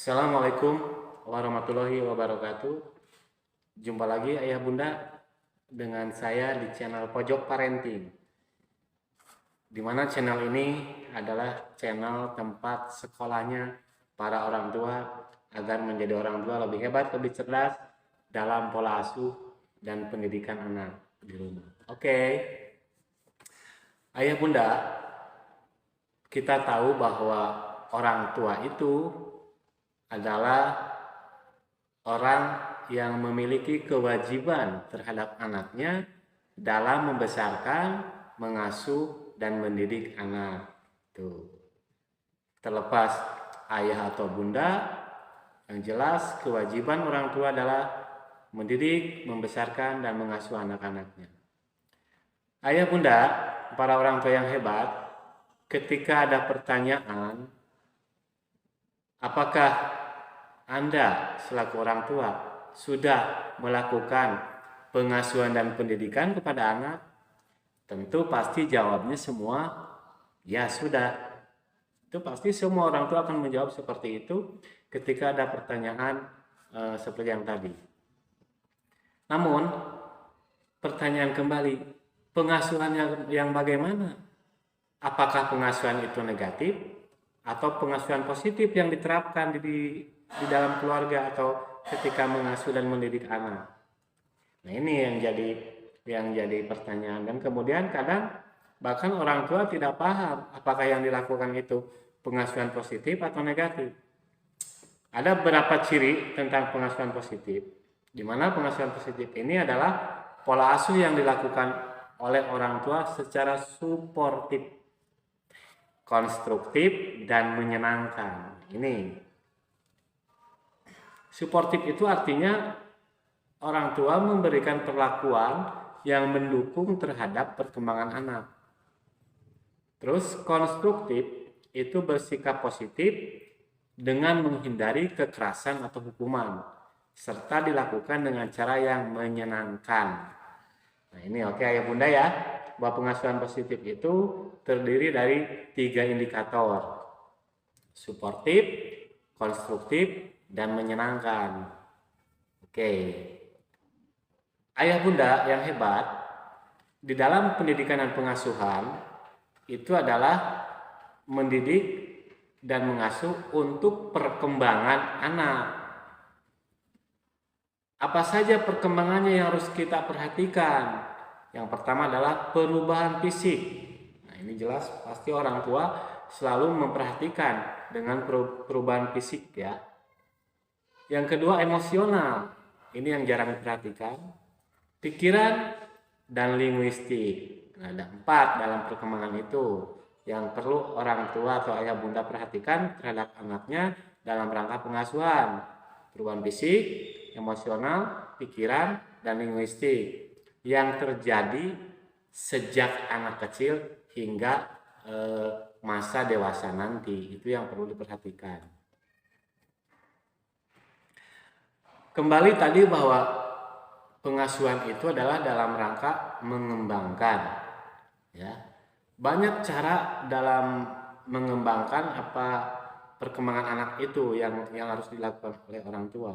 Assalamualaikum warahmatullahi wabarakatuh. Jumpa lagi ayah bunda dengan saya di channel Pojok Parenting. Di mana channel ini adalah channel tempat sekolahnya para orang tua agar menjadi orang tua lebih hebat, lebih cerdas dalam pola asuh dan pendidikan anak di rumah. Oke. Ayah bunda, kita tahu bahwa orang tua itu adalah orang yang memiliki kewajiban terhadap anaknya dalam membesarkan, mengasuh, dan mendidik anak. Tuh. Terlepas ayah atau bunda, yang jelas kewajiban orang tua adalah mendidik, membesarkan, dan mengasuh anak-anaknya. Ayah bunda, para orang tua yang hebat, ketika ada pertanyaan, apakah Anda selaku orang tua sudah melakukan pengasuhan dan pendidikan kepada anak? Tentu pasti jawabnya semua ya sudah. Itu pasti semua orang tua akan menjawab seperti itu ketika ada pertanyaan seperti yang tadi. Namun pertanyaan kembali, pengasuhan yang bagaimana? Apakah pengasuhan itu negatif atau pengasuhan positif yang diterapkan di dalam keluarga atau ketika mengasuh dan mendidik anak? Nah, ini yang jadi pertanyaan, dan kemudian kadang bahkan orang tua tidak paham apakah yang dilakukan itu pengasuhan positif atau negatif. Ada beberapa ciri tentang pengasuhan positif, di mana pengasuhan positif ini adalah pola asuh yang dilakukan oleh orang tua secara suportif, konstruktif, dan menyenangkan. Ini suportif itu artinya orang tua memberikan perlakuan yang mendukung terhadap perkembangan anak. Terus konstruktif itu bersikap positif dengan menghindari kekerasan atau hukuman, serta dilakukan dengan cara yang menyenangkan. Nah, ini oke ayah bunda ya, bahwa pengasuhan positif itu terdiri dari 3 indikator: suportif, konstruktif, dan menyenangkan. Oke. Ayah bunda yang hebat, di dalam pendidikan dan pengasuhan itu adalah mendidik dan mengasuh untuk perkembangan anak. Apa saja perkembangannya yang harus kita perhatikan? Yang pertama adalah perubahan fisik. Nah, ini jelas pasti orang tua selalu memperhatikan dengan perubahan fisik ya. Yang kedua emosional. Ini yang jarang diperhatikan. Pikiran dan linguistik. Nah, ada 4 dalam perkembangan itu yang perlu orang tua atau ayah bunda perhatikan terhadap anaknya dalam rangka pengasuhan. Perubahan fisik, emosional, pikiran, dan linguistik yang terjadi sejak anak kecil hingga masa dewasa nanti. Itu yang perlu diperhatikan. Kembali tadi bahwa pengasuhan itu adalah dalam rangka mengembangkan ya. Banyak cara dalam mengembangkan perkembangan anak itu yang harus dilakukan oleh orang tua.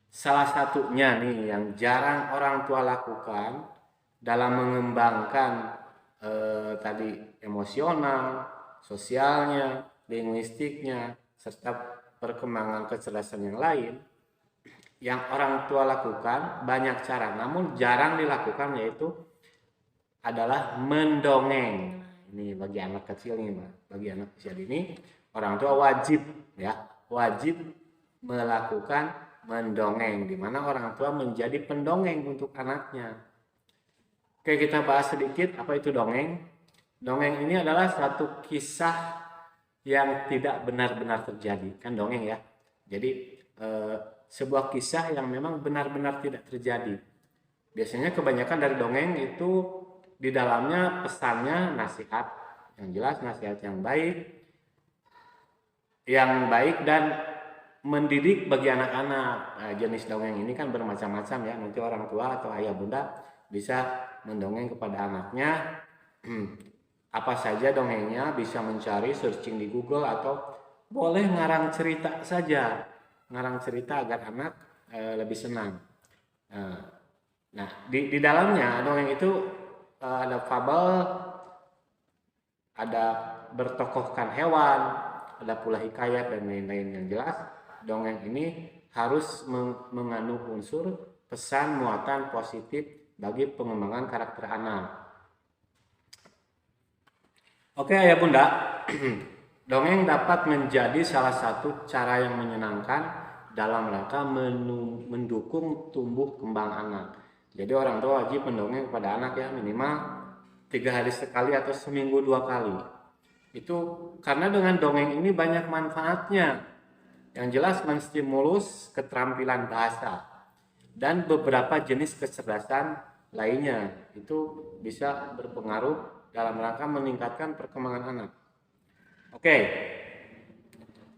Salah satunya nih yang jarang orang tua lakukan dalam mengembangkan tadi emosional, sosialnya, linguistiknya, serta perkembangan kecerdasan yang lain. Yang orang tua lakukan banyak cara, namun jarang dilakukan, yaitu adalah mendongeng. Ini bagi anak kecil nih, bagi anak kecil ini orang tua wajib melakukan mendongeng, di mana orang tua menjadi pendongeng untuk anaknya. Oke, kita bahas sedikit apa itu dongeng. Dongeng ini adalah satu kisah yang tidak benar-benar terjadi, kan dongeng ya. Jadi sebuah kisah yang memang benar-benar tidak terjadi. Biasanya kebanyakan dari dongeng itu di dalamnya pesannya nasihat, yang jelas nasihat yang baik dan mendidik bagi anak-anak. Nah, jenis dongeng ini kan bermacam-macam ya. Nanti orang tua atau ayah bunda bisa mendongeng kepada anaknya. Apa saja dongengnya, bisa mencari searching di Google atau boleh ngarang cerita saja. ngarang cerita agar anak lebih senang. Nah, di dalamnya dongeng itu ada fabel, ada bertokohkan hewan, ada pula hikayat dan lain-lain. Yang jelas dongeng ini harus mengandung unsur pesan muatan positif bagi pengembangan karakter anak. Oke ayah bunda, dongeng dapat menjadi salah satu cara yang menyenangkan dalam rangka mendukung tumbuh kembang anak. Jadi orang tua wajib mendongeng kepada anak ya minimal 3 hari sekali atau seminggu 2 kali. Itu karena dengan dongeng ini banyak manfaatnya. Yang jelas menstimulus keterampilan bahasa dan beberapa jenis kecerdasan lainnya. Itu bisa berpengaruh dalam rangka meningkatkan perkembangan anak. Oke,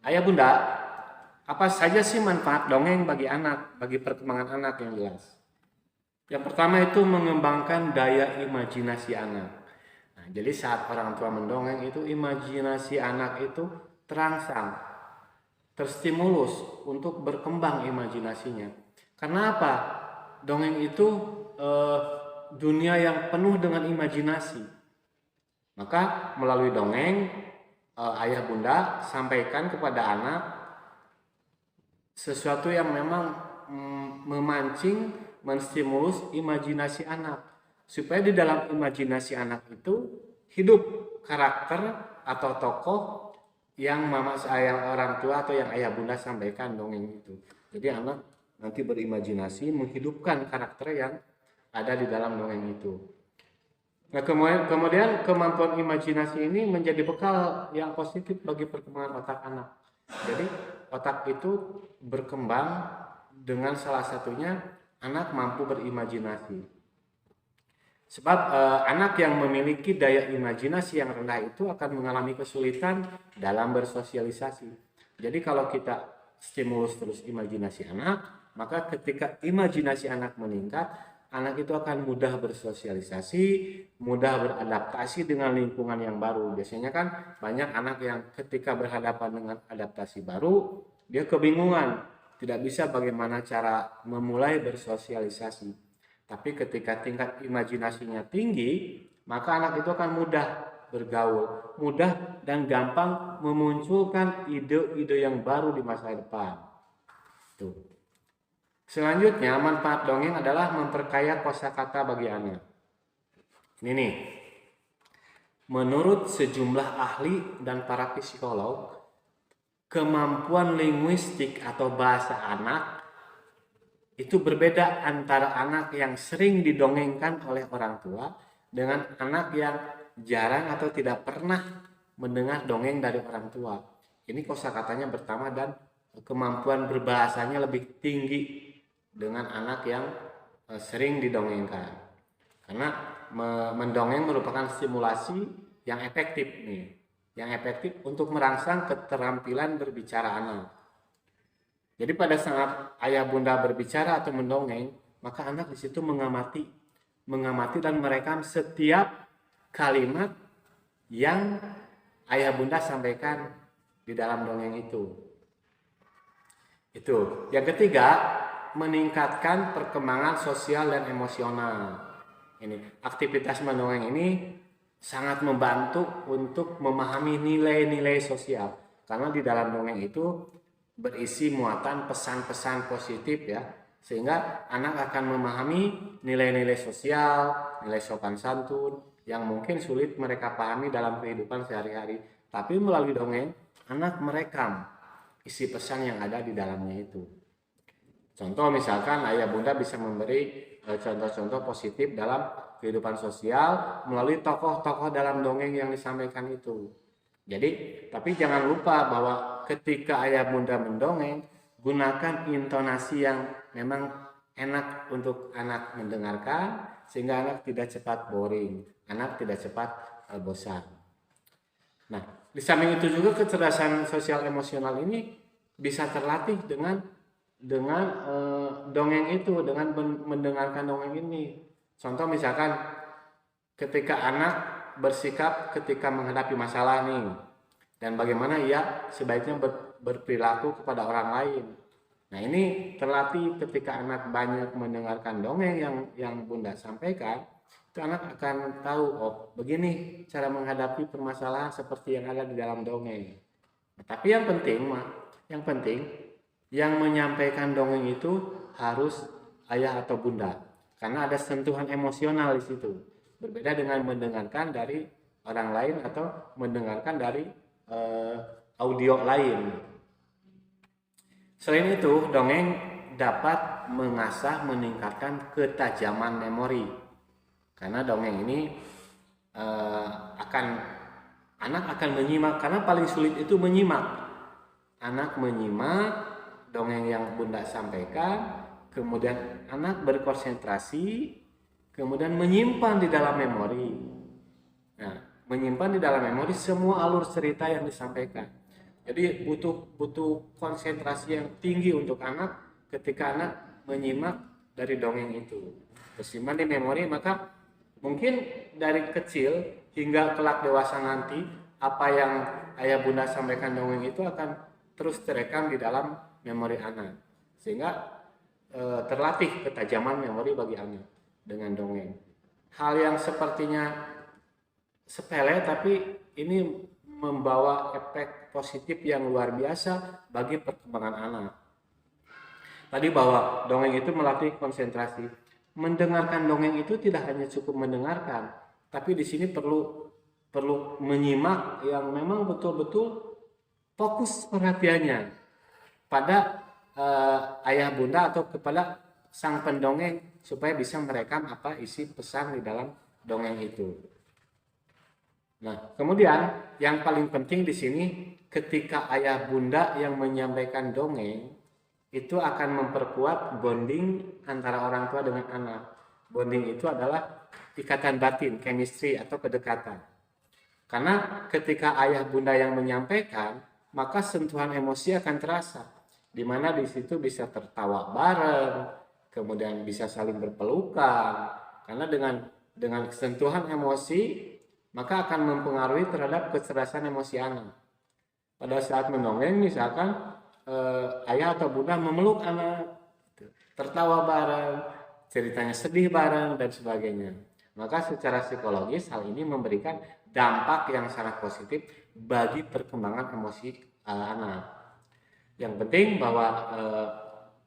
ayah bunda, apa saja sih manfaat dongeng bagi anak, bagi perkembangan anak yang jelas? Yang pertama itu mengembangkan daya imajinasi anak. Nah, jadi saat orang tua mendongeng itu imajinasi anak itu terangsang, terstimulus untuk berkembang imajinasinya. Karena apa? Dongeng itu dunia yang penuh dengan imajinasi. Maka melalui dongeng ayah bunda sampaikan kepada anak sesuatu yang memang memancing, menstimulus imajinasi anak supaya di dalam imajinasi anak itu hidup karakter atau tokoh yang mama saya orang tua atau yang ayah bunda sampaikan dongeng itu. Jadi anak nanti berimajinasi menghidupkan karakter yang ada di dalam dongeng itu. Nah, kemudian kemampuan imajinasi ini menjadi bekal yang positif bagi perkembangan otak anak. Jadi otak itu berkembang dengan salah satunya anak mampu berimajinasi. Sebab anak yang memiliki daya imajinasi yang rendah itu akan mengalami kesulitan dalam bersosialisasi. Jadi kalau kita stimulus terus imajinasi anak, maka ketika imajinasi anak meningkat, anak itu akan mudah bersosialisasi, mudah beradaptasi dengan lingkungan yang baru. Biasanya kan banyak anak yang ketika berhadapan dengan adaptasi baru, dia kebingungan, tidak bisa bagaimana cara memulai bersosialisasi. Tapi ketika tingkat imajinasinya tinggi, maka anak itu akan mudah bergaul, mudah dan gampang memunculkan ide-ide yang baru di masa depan. Tuh. Selanjutnya, manfaat dongeng adalah memperkaya kosakata bagi anak. Ini nih, menurut sejumlah ahli dan para psikolog, kemampuan linguistik atau bahasa anak itu berbeda antara anak yang sering didongengkan oleh orang tua dengan anak yang jarang atau tidak pernah mendengar dongeng dari orang tua. Ini kosakatanya bertambah dan kemampuan berbahasanya lebih tinggi dengan anak yang sering didongengkan. Karena mendongeng merupakan stimulasi yang efektif nih, yang efektif untuk merangsang keterampilan berbicara anak. Jadi pada saat ayah bunda berbicara atau mendongeng, maka anak di situ mengamati dan merekam setiap kalimat yang ayah bunda sampaikan di dalam dongeng itu. Itu. Yang ketiga, meningkatkan perkembangan sosial dan emosional. Ini aktivitas mendongeng ini sangat membantu untuk memahami nilai-nilai sosial. Karena di dalam dongeng itu berisi muatan pesan-pesan positif ya, sehingga anak akan memahami nilai-nilai sosial, nilai sopan santun yang mungkin sulit mereka pahami dalam kehidupan sehari-hari. Tapi melalui dongeng, anak merekam isi pesan yang ada di dalamnya itu. Contoh misalkan ayah bunda bisa memberi contoh-contoh positif dalam kehidupan sosial melalui tokoh-tokoh dalam dongeng yang disampaikan itu. Jadi, tapi jangan lupa bahwa ketika ayah bunda mendongeng, gunakan intonasi yang memang enak untuk anak mendengarkan, sehingga anak tidak cepat boring, anak tidak cepat bosan. Nah, di samping itu juga kecerdasan sosial emosional ini bisa terlatih dengan dongeng itu, dengan mendengarkan dongeng ini. Contoh misalkan ketika anak bersikap ketika menghadapi masalah nih, dan bagaimana ia sebaiknya berperilaku kepada orang lain. Nah, ini terlatih ketika anak banyak mendengarkan dongeng yang Bunda sampaikan, itu anak akan tahu, oh begini cara menghadapi permasalahan seperti yang ada di dalam dongeng. Nah, tapi yang penting yang menyampaikan dongeng itu harus ayah atau bunda, karena ada sentuhan emosional di situ. Berbeda dengan mendengarkan dari orang lain atau mendengarkan dari eh, audio lain. Selain itu, dongeng dapat mengasah meningkatkan ketajaman memori. Karena dongeng ini eh, akan anak akan menyimak, karena paling sulit itu menyimak. Anak menyimak dongeng yang bunda sampaikan, kemudian anak berkonsentrasi, kemudian menyimpan di dalam memori. Nah, menyimpan di dalam memori semua alur cerita yang disampaikan. Jadi butuh konsentrasi yang tinggi untuk anak ketika anak menyimak dari dongeng itu. Tersimpan di memori, maka mungkin dari kecil hingga kelak dewasa nanti apa yang ayah bunda sampaikan dongeng itu akan terus terekam di dalam memori anak, sehingga terlatih ketajaman memori bagi anak dengan dongeng. Hal yang sepertinya sepele tapi ini membawa efek positif yang luar biasa bagi perkembangan anak. Tadi bahwa dongeng itu melatih konsentrasi. Mendengarkan dongeng itu tidak hanya cukup mendengarkan, tapi di sini perlu menyimak yang memang betul-betul fokus perhatiannya pada ayah bunda atau kepada sang pendongeng supaya bisa merekam apa isi pesan di dalam dongeng itu. Nah, kemudian yang paling penting di sini ketika ayah bunda yang menyampaikan dongeng itu akan memperkuat bonding antara orang tua dengan anak. Bonding itu adalah ikatan batin, chemistry atau kedekatan. Karena ketika ayah bunda yang menyampaikan, maka sentuhan emosi akan terasa, di mana di situ bisa tertawa bareng, kemudian bisa saling berpelukan. Karena dengan sentuhan emosi, maka akan mempengaruhi terhadap kecerdasan emosi anak. Pada saat mendongeng, misalkan ayah atau bunda memeluk anak, tertawa bareng, ceritanya sedih bareng dan sebagainya. Maka secara psikologis hal ini memberikan dampak yang sangat positif bagi perkembangan emosi anak. Yang penting bahwa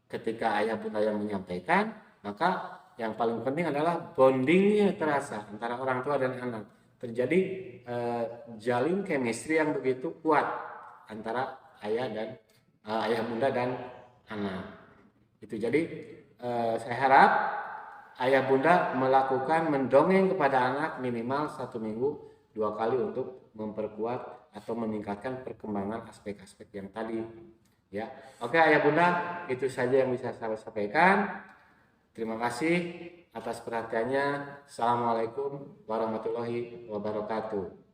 ketika ayah bunda yang menyampaikan, maka yang paling penting adalah bondingnya terasa antara orang tua dan anak. Terjadi jalin chemistry yang begitu kuat antara ayah bunda dan anak. Itu jadi saya harap ayah bunda melakukan mendongeng kepada anak minimal 1 minggu 2 kali untuk memperkuat atau meningkatkan perkembangan aspek-aspek yang tadi. Ya, oke ayah bunda, itu saja yang bisa saya sampaikan. Terima kasih atas perhatiannya. Assalamualaikum warahmatullahi wabarakatuh.